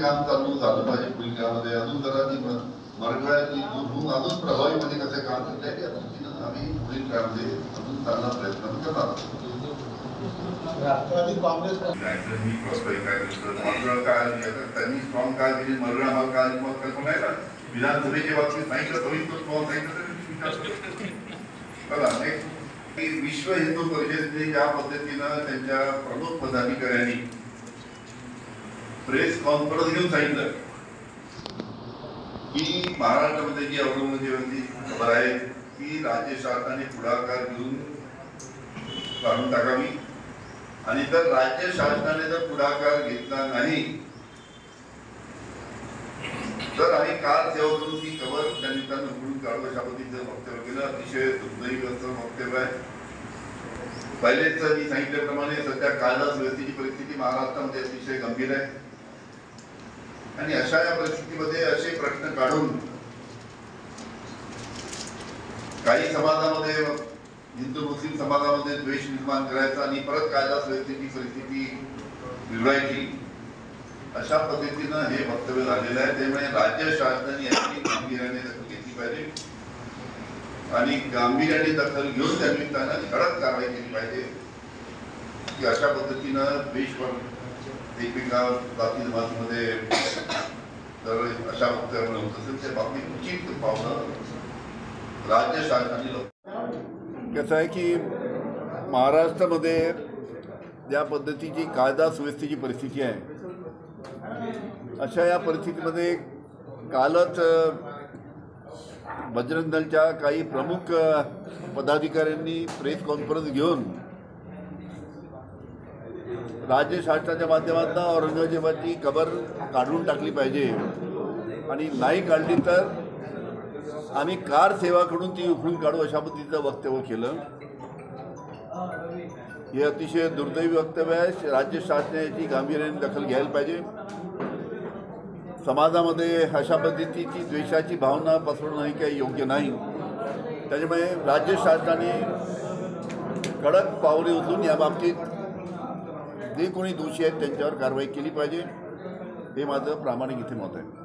काम चालू झालं पाहिजे पुढील काळामध्ये अजून जरा ती मराठवाड्यातली अजून प्रभावीपणे कसं काम करता येईल या दृष्टीनं आम्ही पुढील काळामध्ये अजून चांगला प्रयत्न करणार आहोत. राष्ट्रवादी काँग्रेस त्यांनी स्ट्रॉंग काळ दिली मरण हा काळ मग कल्पना आहे ना विधानसभेच्या बाबतीत सांगितलं विश्व हिंदू परिषदेने ज्या पद्धतीनं त्यांच्या प्रमुख पदाधिकाऱ्यांनी प्रेस कॉन्फरन्स घेऊन सांगितलं की महाराष्ट्रामध्ये जी औरंगजेबाची खबर आहे की राज्य शासनाने पुढाकार घेऊन काढून टाकावी आणि जर राज्य शासनाने जर पुढाकार घेतला नाही तर आम्ही काल सेवा करून ती खबर त्या निमित्तानं उघडून काढू अशा पद्धतीचं वक्तव्य केलं. अतिशय दुर्दैवी असं वक्तव्य आहे. पहिलेच मी सांगितल्याप्रमाणे सध्या कायदा सुव्यवस्थेची परिस्थिती महाराष्ट्रामध्ये अतिशय गंभीर आहे आणि अशा या परिस्थितीमध्ये असे प्रश्न काढून काही समाजामध्ये हिंदू मुस्लिम समाजामध्ये द्वेष निर्माण करायचा आणि परत कायदा सुव्यवस्थेची परिस्थिती बिघडायची अशा पद्धतीनं हे वक्तव्य झालेलं आहे. त्यामुळे राज्य शासनाने याची गांभीर्याने दखल घेतली पाहिजे आणि गांभीर्याने दखल घेऊन त्या निमित्तानं कडक कारवाई केली पाहिजे की अशा पद्धतीनं द्वेष एकमेका जाती जमातीमध्ये तर अशा वक्तव्यामुळे होत असेल त्या बाबतीत उचित पावलं राज्य शासनाने. कसं आहे की महाराष्ट्रामध्ये ज्या पद्धतीची कायदा सुव्यवस्थेची परिस्थिती आहे अशा या परिस्थितीमध्ये कालच बजरंग दलच्या काही प्रमुख पदाधिकाऱ्यांनी प्रेस कॉन्फरन्स घेऊन राज्य शासनाच्या माध्यमातून औरंगजेबाची खबर काढून टाकली पाहिजे आणि नाही काढली तर आम्ही कार सेवाकडून ती उखडून काढू अशा पद्धतीचं वक्तव्य केलं. हे अतिशय दुर्दैवी वक्तव्य आहे. राज्य शासनाची गांभीर्याने दखल घ्यायला पाहिजे. समाजामध्ये अशा पद्धतीची द्वेषाची भावना पसरवणं काही योग्य नाही. त्याच्यामुळे राज्य शासनाने कडक पावले उचलून या बाबतीत जे कोणी दोषी आहेत त्यांच्यावर कारवाई केली पाहिजे हे माझं प्रामाणिक इथे मत आहे.